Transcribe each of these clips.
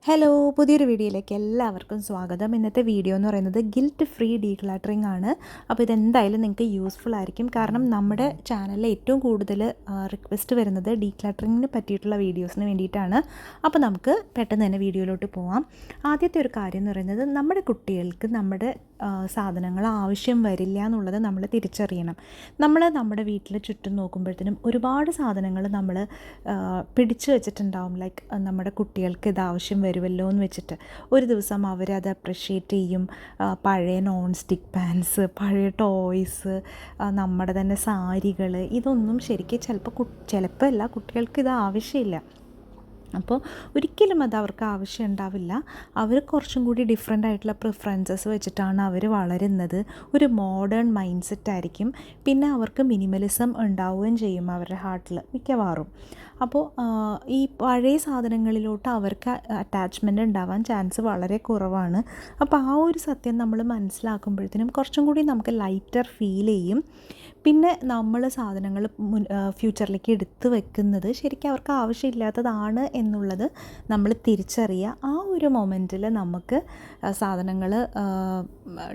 Hello, പുതിയൊരു വീഡിയോയിലേക്ക് എല്ലാവർക്കും സ്വാഗതം. ഇന്നത്തെ വീഡിയോ എന്ന് പറയുന്നത് ഗിൽറ്റ് ഫ്രീ ഡീക്ലട്ടറിങ് ആണ്. അപ്പോൾ ഇതെന്തായാലും നിങ്ങൾക്ക് യൂസ്ഫുൾ ആയിരിക്കും. കാരണം നമ്മുടെ ചാനലിൽ ഏറ്റവും കൂടുതൽ റിക്വസ്റ്റ് വരുന്നത് ഡീക്ലട്ടറിങ്ങിന് പറ്റിയിട്ടുള്ള വീഡിയോസിന് വേണ്ടിയിട്ടാണ്. അപ്പോൾ നമുക്ക് പെട്ടെന്ന് തന്നെ വീഡിയോയിലോട്ട് പോവാം. ആദ്യത്തെ ഒരു കാര്യം എന്ന് പറയുന്നത്, നമ്മുടെ കുട്ടികൾക്ക് നമ്മുടെ സാധനങ്ങൾ ആവശ്യം വരില്ല എന്നുള്ളത് നമ്മൾ തിരിച്ചറിയണം. നമ്മുടെ വീട്ടിൽ ചുറ്റും നോക്കുമ്പോഴത്തേനും ഒരുപാട് സാധനങ്ങൾ നമ്മൾ പിടിച്ചു വെച്ചിട്ടുണ്ടാവും. ലൈക്ക് നമ്മുടെ കുട്ടികൾക്ക് ഇത് ആവശ്യം വരുമല്ലോ എന്ന് വെച്ചിട്ട് ഒരു ദിവസം അവരത് അപ്രിഷ്യേറ്റ് ചെയ്യും. പഴയ നോൺ സ്റ്റിക്ക് പാൻസ്, പഴയ ടോയ്സ്, നമ്മുടെ തന്നെ സാരികൾ, ഇതൊന്നും ശരിക്കും ചിലപ്പോൾ എല്ലാ കുട്ടികൾക്ക് ഇത് ആവശ്യമില്ല. അപ്പോൾ ഒരിക്കലും അത് അവർക്ക് ആവശ്യം ഉണ്ടാവില്ല. അവർ കുറച്ചും കൂടി ഡിഫറെൻ്റ് ആയിട്ടുള്ള പ്രിഫറൻസസ് വെച്ചിട്ടാണ് അവർ വളരുന്നത്. ഒരു മോഡേൺ മൈൻഡ് സെറ്റ് ആയിരിക്കും. പിന്നെ അവർക്ക് മിനിമലിസം ഉണ്ടാവുകയും ചെയ്യും അവരുടെ ഹാർട്ടിൽ മിക്കവാറും. അപ്പോൾ ഈ പഴയ സാധനങ്ങളിലോട്ട് അവർക്ക് അറ്റാച്ച്മെൻറ്റ് ഉണ്ടാവാൻ ചാൻസ് വളരെ കുറവാണ്. അപ്പോൾ ആ ഒരു സത്യം നമ്മൾ മനസ്സിലാക്കുമ്പോഴത്തേനും കുറച്ചും കൂടി നമുക്ക് ലൈറ്റർ ഫീൽ ചെയ്യും. പിന്നെ നമ്മൾ സാധനങ്ങൾ ഫ്യൂച്ചറിലേക്ക് എടുത്ത് വെക്കുന്നത് ശരിക്കും അവർക്ക് ആവശ്യമില്ലാത്തതാണ് എന്നുള്ളത് നമ്മൾ തിരിച്ചറിയുക. ആ ഒരു മൊമെൻറ്റിൽ നമുക്ക് സാധനങ്ങൾ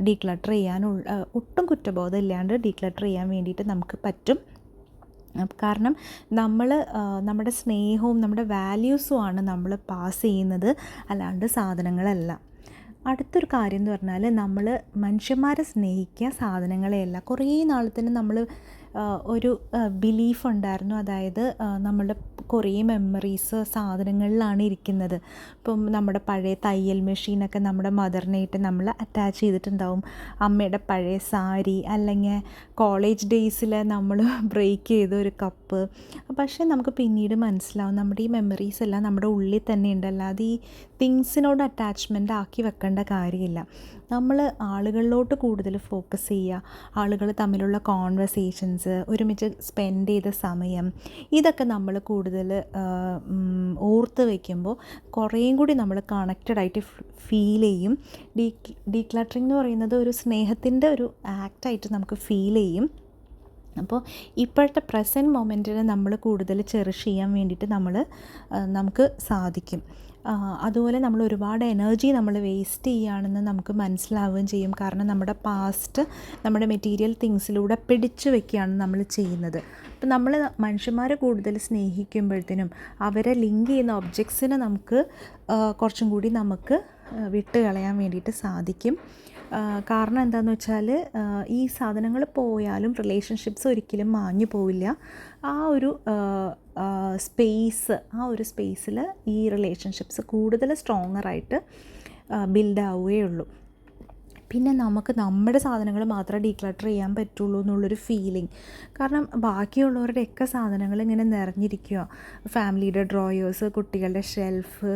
ഡീക്ലട്ടർ ചെയ്യാനുള്ള ഒട്ടും കുറ്റബോധം ഇല്ലാണ്ട് ഡീക്ലട്ടർ ചെയ്യാൻ വേണ്ടിയിട്ട് നമുക്ക് പറ്റും. കാരണം നമ്മുടെ സ്നേഹവും നമ്മുടെ വാല്യൂസുമാണ് നമ്മൾ പാസ് ചെയ്യുന്നത്, അല്ലാണ്ട് സാധനങ്ങളല്ല. അടുത്തൊരു കാര്യം എന്ന് പറഞ്ഞാൽ, നമ്മൾ മനുഷ്യന്മാരെ സ്നേഹിക്കുക, സാധനങ്ങളെയല്ല. കുറേ നാളത്തിന് നമ്മൾ ഒരു ബിലീഫ് ഉണ്ടായിരുന്നു. അതായത് നമ്മളുടെ കുറേ മെമ്മറീസ് സാധനങ്ങളിലാണ് ഇരിക്കുന്നത്. ഇപ്പം നമ്മുടെ പഴയ തയ്യൽ മെഷീനൊക്കെ നമ്മുടെ മദറിനായിട്ട് നമ്മൾ അറ്റാച്ച് ചെയ്തിട്ടുണ്ടാവും. അമ്മയുടെ പഴയ സാരി, അല്ലെങ്കിൽ കോളേജ് ഡേയ്സിൽ നമ്മൾ ബ്രേക്ക് ചെയ്ത ഒരു കപ്പ്. പക്ഷേ നമുക്ക് പിന്നീട് മനസ്സിലാവും നമ്മുടെ ഈ മെമ്മറീസ് എല്ലാം നമ്മുടെ ഉള്ളിൽ തന്നെ ഉണ്ട്, അല്ലാതെ ഈ തിങ്സിനോട് അറ്റാച്ച്മെൻ്റ് ആക്കി വെക്കേണ്ട കാര്യമില്ല. നമ്മൾ ആളുകളിലോട്ട് കൂടുതൽ ഫോക്കസ് ചെയ്യുക, ആളുകൾ തമ്മിലുള്ള കോൺവെർസേഷൻസ്, ഒരുമിച്ച് സ്പെൻഡ് ചെയ്ത സമയം, ഇതൊക്കെ നമ്മൾ കൂടുതൽ ഓർത്ത് വയ്ക്കുമ്പോൾ കുറേയും കൂടി നമ്മൾ കണക്റ്റഡ് ആയിട്ട് ഫീൽ ചെയ്യും. ഡീക്ലട്ടറിങ് എന്ന് പറയുന്നത് ഒരു സ്നേഹത്തിൻ്റെ ഒരു ആക്റ്റായിട്ട് നമുക്ക് ഫീൽ ചെയ്യും. അപ്പോൾ ഇപ്പോഴത്തെ പ്രസൻറ്റ് മൊമെൻറ്റിൽ നമ്മൾ കൂടുതൽ ചെറിഷ് ചെയ്യാൻ വേണ്ടിയിട്ട് നമുക്ക് സാധിക്കും. അതുപോലെ നമ്മൾ ഒരുപാട് എനർജി നമ്മൾ വേസ്റ്റ് ചെയ്യുകയാണെന്ന് നമുക്ക് മനസ്സിലാവുകയും ചെയ്യും. കാരണം നമ്മുടെ പാസ്റ്റ് നമ്മുടെ മെറ്റീരിയൽ തിങ്സിലൂടെ പിടിച്ചു വയ്ക്കുകയാണ് നമ്മൾ ചെയ്യുന്നത്. അപ്പോൾ നമ്മൾ മനുഷ്യന്മാരെ കൂടുതൽ സ്നേഹിക്കുമ്പോഴത്തേനും അവരെ ലിങ്ക് ചെയ്യുന്ന ഒബ്ജക്ട്സിനെ നമുക്ക് കുറച്ചും കൂടി നമുക്ക് വിട്ട് കളയാൻ വേണ്ടിയിട്ട് സാധിക്കും. കാരണം എന്താണെന്ന് വെച്ചാൽ, ഈ സാധനങ്ങൾ പോയാലും റിലേഷൻഷിപ്സ് ഒരിക്കലും മാഞ്ഞു പോവില്ല. ആ ഒരു സ്പേസിൽ ഈ റിലേഷൻഷിപ്സ് കൂടുതൽ സ്ട്രോങ്ങറായിട്ട് ബിൽഡ് ആവുകയുള്ളൂ. പിന്നെ നമുക്ക് നമ്മുടെ സാധനങ്ങൾ മാത്രമേ ഡീക്ലട്ടർ ചെയ്യാൻ പറ്റുള്ളൂ എന്നുള്ളൊരു ഫീലിംഗ്. കാരണം ബാക്കിയുള്ളവരുടെയൊക്കെ സാധനങ്ങൾ ഇങ്ങനെ നിറഞ്ഞിരിക്കുക. ഫാമിലിയുടെ ഡ്രോയേഴ്സ്, കുട്ടികളുടെ ഷെൽഫ്,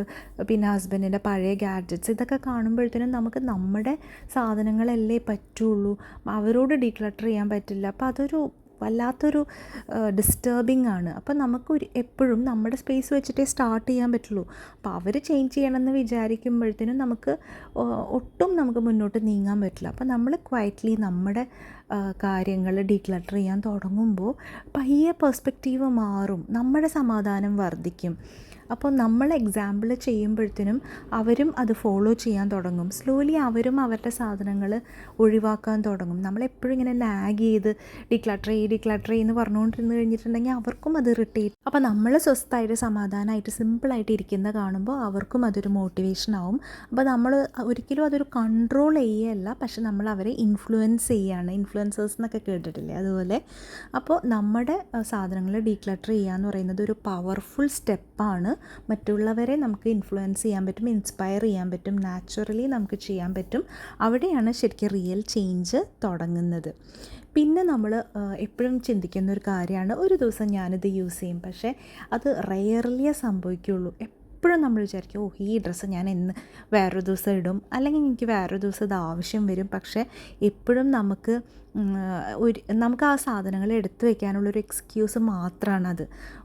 പിന്നെ ഹസ്ബൻഡിൻ്റെ പഴയ ഗാഡ്ജറ്റ്സ്, ഇതൊക്കെ കാണുമ്പോഴത്തേനും നമുക്ക് നമ്മുടെ സാധനങ്ങളല്ലേ പറ്റുള്ളൂ, അവരോട് ഡീക്ലട്ടർ ചെയ്യാൻ പറ്റില്ല. അപ്പോൾ അതൊരു വല്ലാത്തൊരു ഡിസ്റ്റർബിംഗ് ആണ്. അപ്പം നമുക്ക് എപ്പോഴും നമ്മുടെ സ്പേസ് വെച്ചിട്ടേ സ്റ്റാർട്ട് ചെയ്യാൻ പറ്റുള്ളൂ. അപ്പോൾ അവർ ചേഞ്ച് ചെയ്യണമെന്ന് വിചാരിക്കുമ്പോഴത്തേനും ഒട്ടും നമുക്ക് മുന്നോട്ട് നീങ്ങാൻ പറ്റില്ല. അപ്പോൾ നമ്മൾ ക്വയറ്റ്ലി നമ്മുടെ കാര്യങ്ങൾ ഡീക്ലട്ടർ ചെയ്യാൻ തുടങ്ങുമ്പോൾ പയ്യെ പെർസ്പെക്റ്റീവ് മാറും, നമ്മുടെ സമാധാനം വർദ്ധിക്കും. അപ്പോൾ നമ്മൾ എക്സാമ്പിൾ ചെയ്യുമ്പോഴത്തേനും അവരും അത് ഫോളോ ചെയ്യാൻ തുടങ്ങും. സ്ലോലി അവരും അവരുടെ സാധനങ്ങൾ ഒഴിവാക്കാൻ തുടങ്ങും. നമ്മളെപ്പോഴും ഇങ്ങനെ ലാഗ് ചെയ്ത് ഡീക്ലട്ടർ എന്ന് പറഞ്ഞുകൊണ്ടിരുന്ന് കഴിഞ്ഞിട്ടുണ്ടെങ്കിൽ അവർക്കും അത് ഇറിറ്റേറ്റ്. അപ്പോൾ നമ്മൾ സ്വസ്ഥമായിട്ട് സമാധാനമായിട്ട് സിമ്പിളായിട്ട് ഇരിക്കുന്ന കാണുമ്പോൾ അവർക്കും അതൊരു മോട്ടിവേഷൻ ആവും. അപ്പോൾ നമ്മൾ ഒരിക്കലും അതൊരു കൺട്രോൾ ചെയ്യുകയല്ല, പക്ഷെ നമ്മൾ അവരെ ഇൻഫ്ലുവൻസ് ചെയ്യുകയാണ്. ഇൻഫ്ലുവൻസേഴ്സ് എന്നൊക്കെ കേട്ടിട്ടില്ലേ, അതുപോലെ. അപ്പോൾ നമ്മുടെ സാധനങ്ങൾ ഡീക്ലട്ടർ ചെയ്യുക എന്ന് പറയുന്നത് ഒരു പവർഫുൾ സ്റ്റെപ്പാണ്. മറ്റുള്ളവരെ നമുക്ക് ഇൻഫ്ലുവൻസ് ചെയ്യാൻ പറ്റും, ഇൻസ്പയർ ചെയ്യാൻ പറ്റും, നാച്ചുറലി നമുക്ക് ചെയ്യാൻ പറ്റും. അവിടെയാണ് ശരിക്കും റിയൽ ചേഞ്ച് തുടങ്ങുന്നത്. പിന്നെ നമ്മൾ എപ്പോഴും ചിന്തിക്കുന്ന ഒരു കാര്യമാണ്, ഒരു ദിവസം ഞാനിത് യൂസ് ചെയ്യും, പക്ഷേ അത് റെയർലിയേ സംഭവിക്കുകയുള്ളൂ. എപ്പോഴും നമ്മൾ വിചാരിക്കും, ഈ ഡ്രസ്സ് ഞാൻ വേറൊരു ദിവസം ഇടും, അല്ലെങ്കിൽ എനിക്ക് വേറൊരു ദിവസം ഇത് ആവശ്യം വരും. പക്ഷേ എപ്പോഴും നമുക്ക് ആ സാധനങ്ങൾ എടുത്തു വയ്ക്കാനുള്ളൊരു എക്സ്ക്യൂസ് മാത്രമാണത്.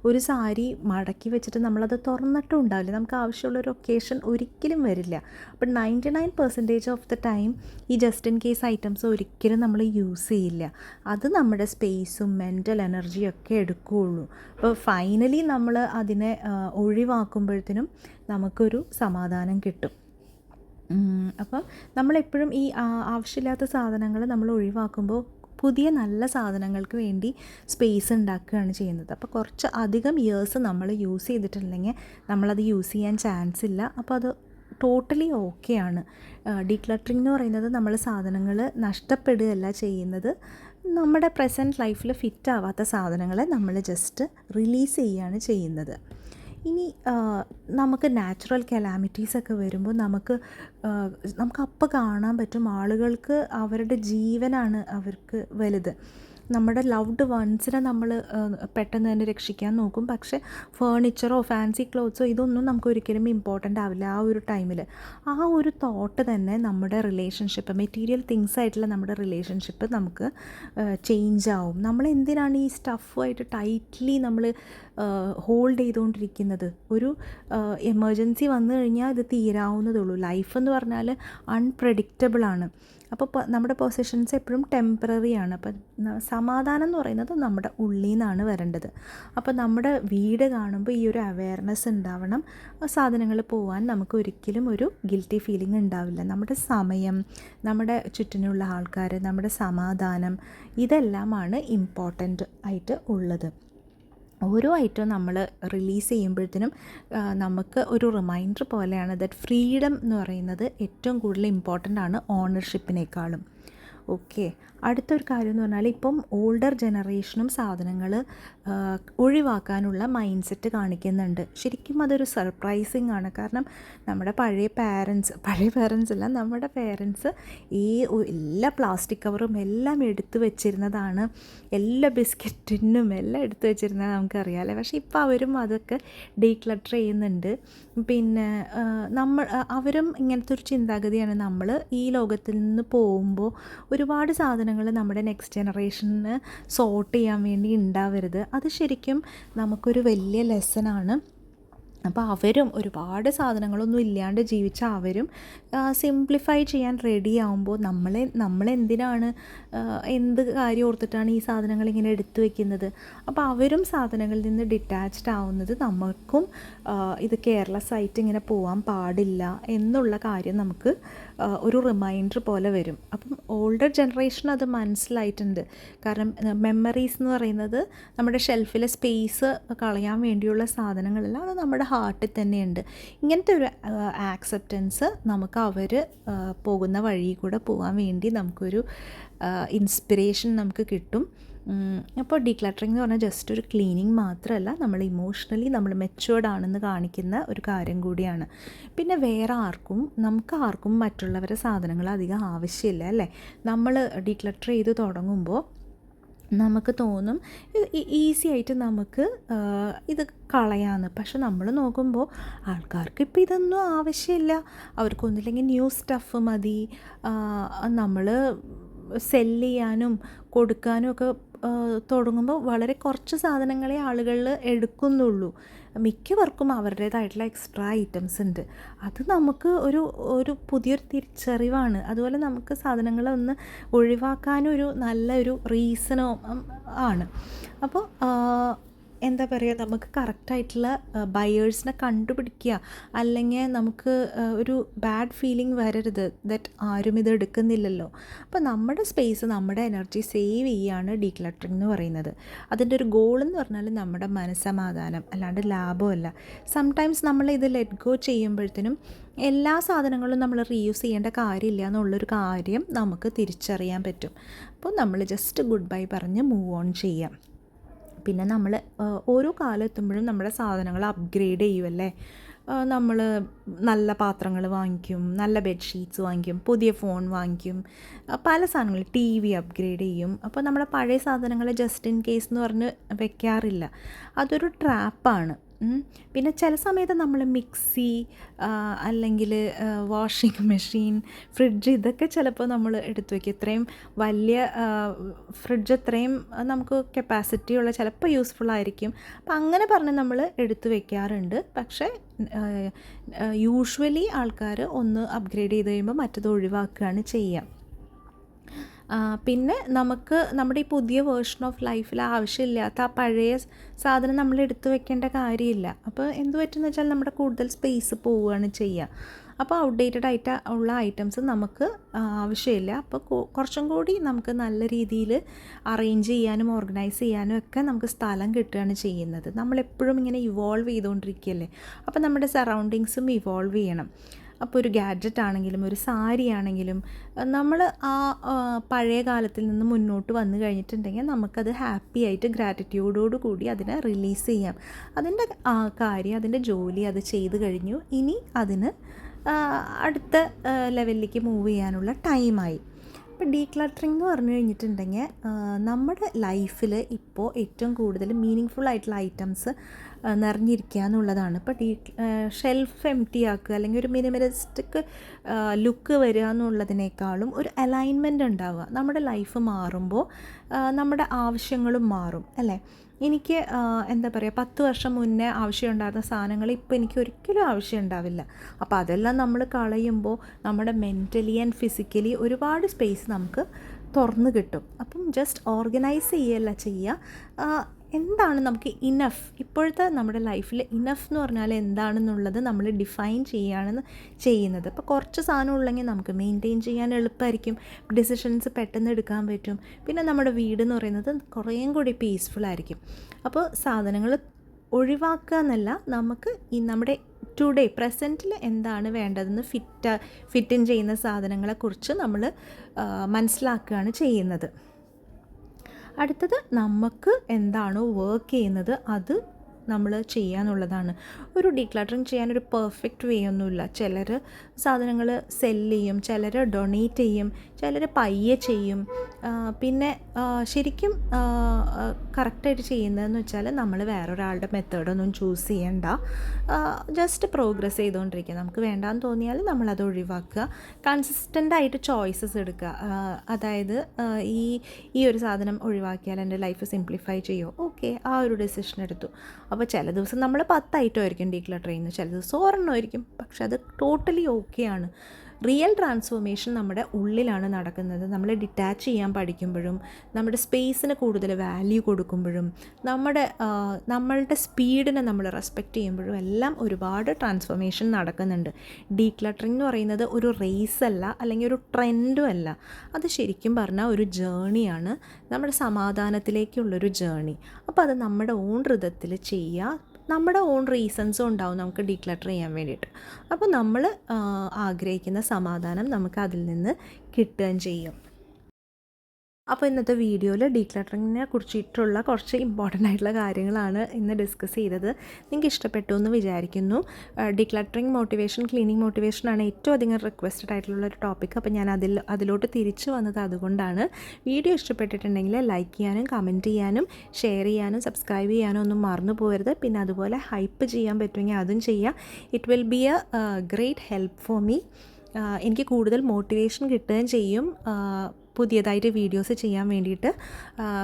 ഒരു സാരി മടക്കി വെച്ചിട്ട് നമ്മളത് തുറന്നിട്ടും ഉണ്ടാവില്ല, നമുക്ക് ആവശ്യമുള്ളൊരു ഒക്കേഷൻ ഒരിക്കലും വരില്ല. അപ്പം 99% ഓഫ് ദ ടൈം ഈ ജസ്റ്റ് ഇൻ കേസ് ഐറ്റംസ് ഒരിക്കലും നമ്മൾ യൂസ് ചെയ്യില്ല. അത് നമ്മുടെ സ്പേസും മെൻ്റൽ എനർജിയും ഒക്കെ എടുക്കുകയുള്ളൂ. അപ്പോൾ ഫൈനലി നമ്മൾ അതിനെ ഒഴിവാക്കുമ്പോഴത്തേനും നമുക്കൊരു സമാധാനം കിട്ടും. അപ്പം നമ്മളെപ്പോഴും ഈ ആവശ്യമില്ലാത്ത സാധനങ്ങൾ നമ്മൾ ഒഴിവാക്കുമ്പോൾ പുതിയ നല്ല സാധനങ്ങൾക്ക് വേണ്ടി സ്പേസ് ഉണ്ടാക്കുകയാണ് ചെയ്യുന്നത്. അപ്പോൾ കുറച്ച് അധികം ഇയേഴ്സ് നമ്മൾ യൂസ് ചെയ്തിട്ടുണ്ടെങ്കിൽ നമ്മളത് യൂസ് ചെയ്യാൻ ചാൻസ് ഇല്ല. അപ്പോൾ അത് ടോട്ടലി ഓക്കെയാണ്. ഡീക്ലട്ടറിംഗ് എന്ന് പറയുന്നത് നമ്മൾ സാധനങ്ങൾ നഷ്ടപ്പെടുകയല്ല ചെയ്യുന്നത്. നമ്മുടെ പ്രസൻറ്റ് ലൈഫിൽ ഫിറ്റ് ആവാത്ത സാധനങ്ങളെ നമ്മൾ ജസ്റ്റ് റിലീസ് ചെയ്യുകയാണ് ചെയ്യുന്നത്. ഇനി നമുക്ക് നാച്ചുറൽ കലാമിറ്റീസൊക്കെ വരുമ്പോൾ നമുക്ക് അപ്പോൾ കാണാൻ പറ്റും ആളുകൾക്ക് അവരുടെ ജീവനാണ് അവർക്ക് വലുത്. നമ്മുടെ ലവ്ഡ് വൺസിനെ നമ്മൾ പെട്ടെന്ന് തന്നെ രക്ഷിക്കാൻ നോക്കും. പക്ഷേ ഫേർണിച്ചറോ ഫാൻസി ക്ലോത്ത്സോ ഇതൊന്നും നമുക്ക് ഒരിക്കലും ഇമ്പോർട്ടൻ്റ് ആവില്ല ആ ഒരു ടൈമിൽ. ആ ഒരു തോട്ട് തന്നെ നമ്മുടെ റിലേഷൻഷിപ്പ്, മെറ്റീരിയൽ തിങ്സ് ആയിട്ടുള്ള നമ്മുടെ റിലേഷൻഷിപ്പ് നമുക്ക് ചേഞ്ച് ആവും. നമ്മൾ എന്തിനാണ് ഈ സ്റ്റഫുമായിട്ട് ടൈറ്റ്ലി നമ്മൾ ഹോൾഡ് ചെയ്തുകൊണ്ടിരിക്കുന്നത്? ഒരു എമർജൻസി വന്നു കഴിഞ്ഞാൽ ഇത് തീരാവുന്നതുള്ളൂ. ലൈഫ് എന്ന് പറഞ്ഞാൽ അൺപ്രഡിക്റ്റബിളാണ്. അപ്പോൾ നമ്മുടെ പൊസിഷൻസ് എപ്പോഴും ടെമ്പററി ആണ്. അപ്പം സമാധാനം എന്ന് പറയുന്നത് നമ്മുടെ ഉള്ളിൽ നിന്നാണ് വരേണ്ടത്. അപ്പോൾ നമ്മുടെ വീട് കാണുമ്പോൾ ഈ ഒരു അവെയർനെസ് ഉണ്ടാവണം. സാധനങ്ങൾ പോകാൻ നമുക്ക് ഒരിക്കലും ഒരു ഗിൽറ്റി ഫീലിംഗ് ഉണ്ടാവില്ല. നമ്മുടെ സമയം, നമ്മുടെ ചുറ്റിനുള്ള ആൾക്കാർ, നമ്മുടെ സമാധാനം, ഇതെല്ലാമാണ് ഇമ്പോർട്ടൻ്റ് ആയിട്ട് ഉള്ളത്. ഓരോ ഐറ്റവും നമ്മൾ റിലീസ് ചെയ്യുമ്പോഴത്തേനും നമുക്ക് ഒരു റിമൈൻഡർ പോലെയാണ് ദാറ്റ് ഫ്രീഡം എന്ന് പറയുന്നത് ഏറ്റവും കൂടുതൽ ഇമ്പോർട്ടൻ്റ് ആണ് ഓണർഷിപ്പിനേക്കാളും. ഓക്കെ, അടുത്തൊരു കാര്യം എന്ന് പറഞ്ഞാൽ ഇപ്പം ഓൾഡർ ജനറേഷനും സാധനങ്ങൾ ഒഴിവാക്കാനുള്ള മൈൻഡ് സെറ്റ് കാണിക്കുന്നുണ്ട്. ശരിക്കും അതൊരു സർപ്രൈസിങ് ആണ്. കാരണം നമ്മുടെ പഴയ പാരൻസ് അല്ല, നമ്മുടെ പേരൻസ് ഈ എല്ലാ പ്ലാസ്റ്റിക് കവറും എല്ലാം എടുത്തു വെച്ചിരുന്നതാണ്. എല്ലാ ബിസ്ക്കറ്റിനും എല്ലാം എടുത്തു വെച്ചിരുന്നത് നമുക്കറിയാമല്ലേ. പക്ഷേ ഇപ്പോൾ അവരും അതൊക്കെ ഡീക്ലട്ടർ ചെയ്യുന്നുണ്ട്. പിന്നെ അവരും ഇങ്ങനത്തെ ഒരു ചിന്താഗതിയാണ്. നമ്മൾ ഈ ലോകത്തിൽ നിന്ന് പോകുമ്പോൾ ഒരുപാട് സാധനങ്ങൾ നമ്മുടെ നെക്സ്റ്റ് ജനറേഷന് സോർട്ട് ചെയ്യാൻ വേണ്ടി ഉണ്ടാവരുത്. അത് ശരിക്കും നമുക്കൊരു വലിയ ലെസനാണ്. അപ്പോൾ അവരും ഒരുപാട് സാധനങ്ങളൊന്നും ഇല്ലാണ്ട് ജീവിച്ച അവരും സിംപ്ലിഫൈ ചെയ്യാൻ റെഡി ആകുമ്പോൾ നമ്മളെന്തിനാണ് എന്ത് കാര്യം ഓർത്തിട്ടാണ് ഈ സാധനങ്ങൾ ഇങ്ങനെ എടുത്തു വയ്ക്കുന്നത്? അപ്പോൾ അവരും സാധനങ്ങളിൽ നിന്ന് ഡിറ്റാച്ച്ഡ് ആവുന്നത് നമുക്കും ഇത് കെയർലെസ് ആയിട്ട് ഇങ്ങനെ പോകാൻ പാടില്ല എന്നുള്ള കാര്യം നമുക്ക് ഒരു റിമൈൻഡർ പോലെ വരും. അപ്പം ഓൾഡർ ജനറേഷൻ അത് മനസ്സിലായിട്ടുണ്ട്. കാരണം മെമ്മറീസ് എന്ന് പറയുന്നത് നമ്മുടെ ഷെൽഫിലെ സ്പേസ് കളയാൻ വേണ്ടിയുള്ള സാധനങ്ങളല്ല, അത് നമ്മുടെ ഹാർട്ടിൽ തന്നെയുണ്ട്. ഇങ്ങനത്തെ ഒരു ആക്സെപ്റ്റൻസ് നമുക്ക് അവർ പോകുന്ന വഴി കൂടെ പോകാൻ വേണ്ടി നമുക്കൊരു ഇൻസ്പിറേഷൻ നമുക്ക് കിട്ടും. അപ്പോൾ ഡീക്ലട്ടറിംഗ് എന്ന് പറഞ്ഞാൽ ജസ്റ്റ് ഒരു ക്ലീനിങ് മാത്രമല്ല, നമ്മൾ ഇമോഷണലി നമ്മൾ മെച്യൂർഡ് ആണെന്ന് കാണിക്കുന്ന ഒരു കാര്യം കൂടിയാണ്. പിന്നെ നമുക്ക് ആർക്കും മറ്റുള്ളവരുടെ സാധനങ്ങൾ അധികം ആവശ്യമില്ല അല്ലേ. നമ്മൾ ഡീക്ലട്ടർ ചെയ്ത് തുടങ്ങുമ്പോൾ നമുക്ക് തോന്നും ഈസി ആയിട്ട് നമുക്ക് ഇത് കളയാമെന്ന്. പക്ഷെ നമ്മൾ നോക്കുമ്പോൾ ആൾക്കാർക്ക് ഇപ്പോൾ ഇതൊന്നും ആവശ്യമില്ല. അവർക്കൊന്നുമില്ലെങ്കിൽ ന്യൂ സ്റ്റഫ് മതി. നമ്മൾ സെല്ല് ചെയ്യാനും കൊടുക്കാനും ഒക്കെ തുടങ്ങുമ്പോൾ വളരെ കുറച്ച് സാധനങ്ങളെ ആളുകൾ എടുക്കുന്നുള്ളൂ. മിക്കവർക്കും അവരുടേതായിട്ടുള്ള എക്സ്ട്രാ ഐറ്റംസ് ഉണ്ട്. അത് നമുക്ക് ഒരു പുതിയൊരു തിരിച്ചറിവാണ്. അതുപോലെ നമുക്ക് സാധനങ്ങളൊന്ന് ഒഴിവാക്കാനൊരു നല്ലൊരു റീസണോ ആണ്. അപ്പോൾ എന്താ പറയുക, നമുക്ക് കറക്റ്റായിട്ടുള്ള ബയേഴ്സിനെ കണ്ടുപിടിക്കുക. അല്ലെങ്കിൽ നമുക്ക് ഒരു ബാഡ് ഫീലിംഗ് വരരുത് ദറ്റ് ആരും ഇത് എടുക്കുന്നില്ലല്ലോ. അപ്പോൾ നമ്മുടെ സ്പേസ്, നമ്മുടെ എനർജി സേവ് ചെയ്യുകയാണ് ഡീക്ലട്ടറിംഗ് എന്ന് പറയുന്നത്. അതിൻ്റെ ഒരു ഗോൾ എന്ന് പറഞ്ഞാൽ നമ്മുടെ മനസ്സമാധാനം, അല്ലാണ്ട് ലാഭമല്ല. സംടൈംസ് നമ്മൾ ഇത് ലെറ്റ് ഗോ ചെയ്യുമ്പോഴത്തേനും എല്ലാ സാധനങ്ങളും നമ്മൾ റീയൂസ് ചെയ്യേണ്ട കാര്യമില്ല എന്നുള്ളൊരു കാര്യം നമുക്ക് തിരിച്ചറിയാൻ പറ്റും. അപ്പോൾ നമ്മൾ ജസ്റ്റ് ഗുഡ് ബൈ പറഞ്ഞ് മൂവ് ഓൺ ചെയ്യാം. പിന്നെ നമ്മൾ ഓരോ കാലം എത്തുമ്പോഴും നമ്മുടെ സാധനങ്ങൾ അപ്ഗ്രേഡ് ചെയ്യുമല്ലേ. നമ്മൾ നല്ല പാത്രങ്ങൾ വാങ്ങിക്കും, നല്ല ബെഡ്ഷീറ്റ്സ് വാങ്ങിക്കും, പുതിയ ഫോൺ വാങ്ങിക്കും, പല സാധനങ്ങൾ, TV അപ്ഗ്രേഡ് ചെയ്യും. അപ്പോൾ നമ്മുടെ പഴയ സാധനങ്ങൾ ജസ്റ്റ് ഇൻ കേസ് എന്ന് പറഞ്ഞ് വെക്കാറില്ല. അതൊരു ട്രാപ്പാണ്. പിന്നെ ചില സമയത്ത് നമ്മൾ മിക്സി അല്ലെങ്കിൽ വാഷിംഗ് മെഷീൻ, ഫ്രിഡ്ജ്, ഇതൊക്കെ ചിലപ്പോൾ നമ്മൾ എടുത്തു വയ്ക്കും. ഇത്രയും വലിയ ഫ്രിഡ്ജ് അത്രയും നമുക്ക് കപ്പാസിറ്റി ഉള്ള ചിലപ്പോൾ യൂസ്ഫുൾ ആയിരിക്കും. അപ്പം അങ്ങനെ പറഞ്ഞ് നമ്മൾ എടുത്തു വയ്ക്കാറുണ്ട്. പക്ഷേ യൂഷ്വലി ആൾക്കാർ ഒന്ന് അപ്ഗ്രേഡ് ചെയ്ത് കഴിയുമ്പോൾ മറ്റത് ഒഴിവാക്കുകയാണ് ചെയ്യുക. പിന്നെ നമുക്ക് നമ്മുടെ ഈ പുതിയ വേർഷൻ ഓഫ് ലൈഫിൽ ആവശ്യമില്ലാത്ത ആ പഴയ സാധനം നമ്മൾ എടുത്തു വെക്കേണ്ട കാര്യമില്ല. അപ്പോൾ എന്ത് പറ്റുമെന്ന് വെച്ചാൽ നമ്മുടെ കൂടുതൽ സ്പേസ് പോവുകയാണ് ചെയ്യുക. അപ്പോൾ ഔട്ട്ഡേറ്റഡ് ആയിട്ട് ഉള്ള ഐറ്റംസ് നമുക്ക് ആവശ്യമില്ല. അപ്പോൾ കുറച്ചും കൂടി നമുക്ക് നല്ല രീതിയിൽ അറേഞ്ച് ചെയ്യാനും ഓർഗനൈസ് ചെയ്യാനും ഒക്കെ നമുക്ക് സ്ഥലം കിട്ടുകയാണ് ചെയ്യുന്നത്. നമ്മളെപ്പോഴും ഇങ്ങനെ ഇവോൾവ് ചെയ്തുകൊണ്ടിരിക്കുകയല്ലേ. അപ്പോൾ നമ്മുടെ സറൗണ്ടിങ്സും ഇവോൾവ് ചെയ്യണം. അപ്പോൾ ഒരു ഗാഡ്ജറ്റ് ആണെങ്കിലും ഒരു സാരി ആണെങ്കിലും നമ്മൾ ആ പഴയ കാലത്തിൽ നിന്ന് മുന്നോട്ട് വന്നു കഴിഞ്ഞിട്ടുണ്ടെങ്കിൽ നമുക്കത് ഹാപ്പി ആയിട്ട് ഗ്രാറ്റിറ്റ്യൂഡോട് കൂടി അതിനെ റിലീസ് ചെയ്യാം. അതിൻ്റെ കാര്യം, അതിൻ്റെ ജോലി അത് ചെയ്ത് കഴിഞ്ഞു. ഇനി അതിന് അടുത്ത ലെവലിലേക്ക് മൂവ് ചെയ്യാനുള്ള ടൈമായി. ഇപ്പോൾ ഡീക്ലട്ടറിങ് എന്ന് പറഞ്ഞു കഴിഞ്ഞിട്ടുണ്ടെങ്കിൽ നമ്മുടെ ലൈഫിൽ ഇപ്പോൾ ഏറ്റവും കൂടുതൽ മീനിങ് ഫുൾ ആയിട്ടുള്ള ഐറ്റംസ് നിറഞ്ഞിരിക്കുക എന്നുള്ളതാണ്. ഇപ്പോൾ ഷെൽഫ് എംപ്റ്റി ആക്കുക അല്ലെങ്കിൽ ഒരു മിനിമലിസ്റ്റിക് ലുക്ക് വരിക എന്നുള്ളതിനേക്കാളും ഒരു അലൈൻമെൻറ്റ് ഉണ്ടാവുക. നമ്മുടെ ലൈഫ് മാറുമ്പോൾ നമ്മുടെ ആവശ്യങ്ങളും മാറും അല്ലേ. എനിക്ക് എന്താ പറയുക, 10 വർഷം മുന്നേ ആവശ്യമുണ്ടായിരുന്ന സാധനങ്ങൾ ഇപ്പോൾ എനിക്ക് ഒരിക്കലും ആവശ്യം ഉണ്ടാവില്ല. അപ്പോൾ അതെല്ലാം നമ്മൾ കളയുമ്പോൾ നമ്മുടെ മെൻ്റലി ആൻഡ് ഫിസിക്കലി ഒരുപാട് സ്പേസ് നമുക്ക് തുറന്ന് കിട്ടും. അപ്പം ജസ്റ്റ് ഓർഗനൈസ് ചെയ്യല്ല ചെയ്യുക. എന്താണ് നമുക്ക് ഇനഫ്, ഇപ്പോഴത്തെ നമ്മുടെ ലൈഫിൽ ഇനഫ് എന്ന് പറഞ്ഞാൽ എന്താണെന്നുള്ളത് നമ്മൾ ഡിഫൈൻ ചെയ്യുകയാണ് ചെയ്യുന്നത്. അപ്പോൾ കുറച്ച് സാധനം ഉള്ളെങ്കിൽ നമുക്ക് മെയിൻറ്റെയിൻ ചെയ്യാൻ എളുപ്പമായിരിക്കും, ഡിസിഷൻസ് പെട്ടെന്ന് എടുക്കാൻ പറ്റും. പിന്നെ നമ്മുടെ വീട് എന്ന് പറയുന്നത് കുറേയും കൂടി പീസ്ഫുള്ളായിരിക്കും. അപ്പോൾ സാധനങ്ങൾ ഒഴിവാക്കുക എന്നല്ല, നമുക്ക് ഈ നമ്മുടെ ടുഡേ പ്രസൻറ്റിൽ എന്താണ് വേണ്ടതെന്ന് ഫിറ്റ് ഇൻ ചെയ്യുന്ന സാധനങ്ങളെക്കുറിച്ച് നമ്മൾ മനസ്സിലാക്കുകയാണ് ചെയ്യുന്നത്. അടുത്തത് നമുക്ക് എന്താണോ വർക്ക് ചെയ്യുന്നത് അത് നമ്മൾ ചെയ്യാന്നുള്ളതാണ്. ഒരു ഡീക്ലട്ടറിങ് ചെയ്യാനൊരു പെർഫെക്റ്റ് വേ ഒന്നുമില്ല. ചിലർ സാധനങ്ങൾ സെല്ല് ചെയ്യും, ചിലർ ഡൊണേറ്റ് ചെയ്യും, ചിലർ പയ്യെ ചെയ്യും. പിന്നെ ശരിക്കും കറക്റ്റായിട്ട് ചെയ്യുന്നതെന്ന് വെച്ചാൽ നമ്മൾ വേറൊരാളുടെ മെത്തേഡൊന്നും ചൂസ് ചെയ്യണ്ട, ജസ്റ്റ് പ്രോഗ്രസ് ചെയ്തുകൊണ്ടിരിക്കുക. നമുക്ക് വേണ്ടാന്ന് തോന്നിയാൽ നമ്മളത് ഒഴിവാക്കുക. കൺസിസ്റ്റൻ്റായിട്ട് ചോയ്സസ് എടുക്കുക. അതായത് ഈ ഒരു സാധനം ഒഴിവാക്കിയാൽ എൻ്റെ ലൈഫ് സിംപ്ലിഫൈ ചെയ്യുമോ, ഓക്കെ, ആ ഒരു ഡിസിഷൻ എടുത്തു. അപ്പോൾ ചില ദിവസം നമ്മൾ 10 ഐറ്റം ആയിരിക്കും ഡീക്ലട്ടർ ചെയ്യുന്നത്, ചില ദിവസം 1 ആയിരിക്കും. പക്ഷെ അത് ടോട്ടലി ഓക്കെയാണ്. റിയൽ ട്രാൻസ്ഫോർമേഷൻ നമ്മുടെ ഉള്ളിലാണ് നടക്കുന്നത്. നമ്മൾ ഡിറ്റാച്ച് ചെയ്യാൻ പഠിക്കുമ്പോഴും നമ്മുടെ സ്പേസിന് കൂടുതൽ വാല്യൂ കൊടുക്കുമ്പോഴും നമ്മളുടെ സ്പീഡിനെ നമ്മൾ റെസ്പെക്റ്റ് ചെയ്യുമ്പോഴും എല്ലാം ഒരുപാട് ട്രാൻസ്ഫോർമേഷൻ നടക്കുന്നുണ്ട്. ഡീക്ലട്ടറിങ് എന്ന് പറയുന്നത് ഒരു റേസ് അല്ല, അല്ലെങ്കിൽ ഒരു ട്രെൻഡും അല്ല. അത് ശരിക്കും പറഞ്ഞാൽ ഒരു ജേണിയാണ്, നമ്മുടെ സമാധാനത്തിലേക്കുള്ളൊരു ജേണി. അപ്പോൾ അത് നമ്മുടെ ഓൺ റിതത്തിൽ ചെയ്യുക. നമ്മുടെ ഓൺ റീസൺസും ഉണ്ടാവും നമുക്ക് ഡീക്ലട്ടർ ചെയ്യാൻ വേണ്ടിയിട്ട്. അപ്പോൾ നമ്മൾ ആഗ്രഹിക്കുന്ന സമാധാനം നമുക്ക് അതിൽ നിന്ന് കിട്ടുകയും ചെയ്യും. അപ്പോൾ ഇന്നത്തെ വീഡിയോയിൽ ഡീക്ലട്ടറിങ്ങിനെ കുറിച്ചിട്ടുള്ള കുറച്ച് ഇമ്പോർട്ടൻ്റ് ആയിട്ടുള്ള കാര്യങ്ങളാണ് ഇന്ന് ഡിസ്കസ് ചെയ്തത്. നിങ്ങൾക്ക് ഇഷ്ടപ്പെട്ടു എന്ന് വിചാരിക്കുന്നു. ഡീക്ലട്ടറിങ് മോട്ടിവേഷൻ, ക്ലീനിങ് മോട്ടിവേഷനാണ് ഏറ്റവും അധികം റിക്വസ്റ്റഡ് ആയിട്ടുള്ള ഒരു ടോപ്പിക്. അപ്പോൾ ഞാൻ അതിലോട്ട് തിരിച്ചു വന്നത് അതുകൊണ്ടാണ്. വീഡിയോ ഇഷ്ടപ്പെട്ടിട്ടുണ്ടെങ്കിൽ ലൈക്ക് ചെയ്യാനും കമൻറ്റ് ചെയ്യാനും ഷെയർ ചെയ്യാനും സബ്സ്ക്രൈബ് ചെയ്യാനും ഒന്നും മറന്നു പോകരുത്. പിന്നെ അതുപോലെ ഹൈപ്പ് ചെയ്യാൻ പറ്റുമെങ്കിൽ അതും ചെയ്യുക. It will be A great help for me. എനിക്ക് കൂടുതൽ മോട്ടിവേഷൻ കിട്ടുകയും ചെയ്യും പുതിയതായിട്ട് വീഡിയോസ് ചെയ്യാൻ വേണ്ടിയിട്ട്.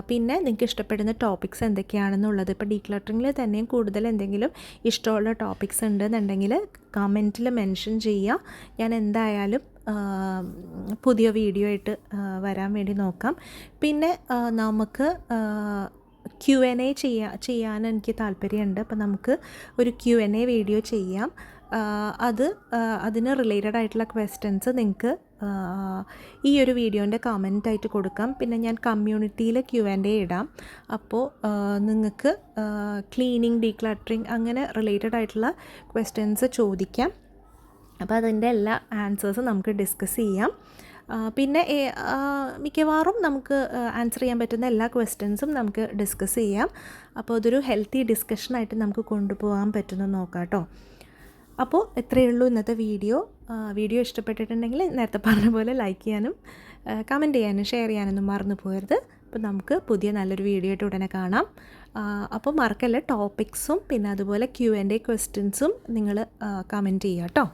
പിന്നെ നിങ്ങൾക്ക് ഇഷ്ടപ്പെടുന്ന ടോപ്പിക്സ് എന്തൊക്കെയാണെന്നുള്ളത്, ഇപ്പോൾ ഡീക്ലട്ടറിങ്ങിൽ തന്നെയും കൂടുതൽ എന്തെങ്കിലും ഇഷ്ടമുള്ള ടോപ്പിക്സ് ഉണ്ടെന്നുണ്ടെങ്കിൽ കമൻറ്റിൽ മെൻഷൻ ചെയ്യുക. ഞാൻ എന്തായാലും പുതിയ വീഡിയോ ആയിട്ട് വരാൻ വേണ്ടി നോക്കാം. പിന്നെ നമുക്ക് Q&A ചെയ്യാൻ എനിക്ക് താല്പര്യമുണ്ട്. അപ്പോൾ നമുക്ക് ഒരു Q&A വീഡിയോ ചെയ്യാം. അതിന് റിലേറ്റഡ് ആയിട്ടുള്ള ക്വസ്റ്റ്യൻസ് നിങ്ങൾക്ക് ഈ ഒരു വീഡിയോൻ്റെ കമൻറ്റായിട്ട് കൊടുക്കാം. പിന്നെ ഞാൻ കമ്മ്യൂണിറ്റിയിൽ Q&A ഇടാം. അപ്പോൾ നിങ്ങൾക്ക് ക്ലീനിങ്, ഡീക്ലട്ടറിങ് അങ്ങനെ റിലേറ്റഡ് ആയിട്ടുള്ള ക്വസ്റ്റ്യൻസ് ചോദിക്കാം. അപ്പോൾ അതിൻ്റെ എല്ലാ ആൻസേഴ്സും നമുക്ക് ഡിസ്കസ് ചെയ്യാം. പിന്നെ മിക്കവാറും നമുക്ക് ആൻസർ ചെയ്യാൻ പറ്റുന്ന എല്ലാ ക്വസ്റ്റ്യൻസും നമുക്ക് ഡിസ്കസ് ചെയ്യാം. അപ്പോൾ അതൊരു ഹെൽത്തി ഡിസ്കഷനായിട്ട് നമുക്ക് കൊണ്ടുപോകാൻ പറ്റുമെന്ന് നോക്കാം കേട്ടോ. അപ്പോൾ ഇത്രയേ ഉള്ളൂ ഇന്നത്തെ വീഡിയോ. വീഡിയോ ഇഷ്ടപ്പെട്ടിട്ടുണ്ടെങ്കിൽ നേരത്തെ പറഞ്ഞ പോലെ ലൈക്ക് ചെയ്യാനും കമൻറ്റ് ചെയ്യാനും ഷെയർ ചെയ്യാനൊന്നും മറന്നു പോകരുത്. അപ്പോൾ നമുക്ക് പുതിയ നല്ലൊരു വീഡിയോ ആയിട്ട് ഉടനെ കാണാം. അപ്പോൾ മറക്കല്ല, ടോപ്പിക്സും പിന്നെ അതുപോലെ Q&A ക്വസ്റ്റ്യൻസും നിങ്ങൾ കമൻറ്റ് ചെയ്യുക കേട്ടോ.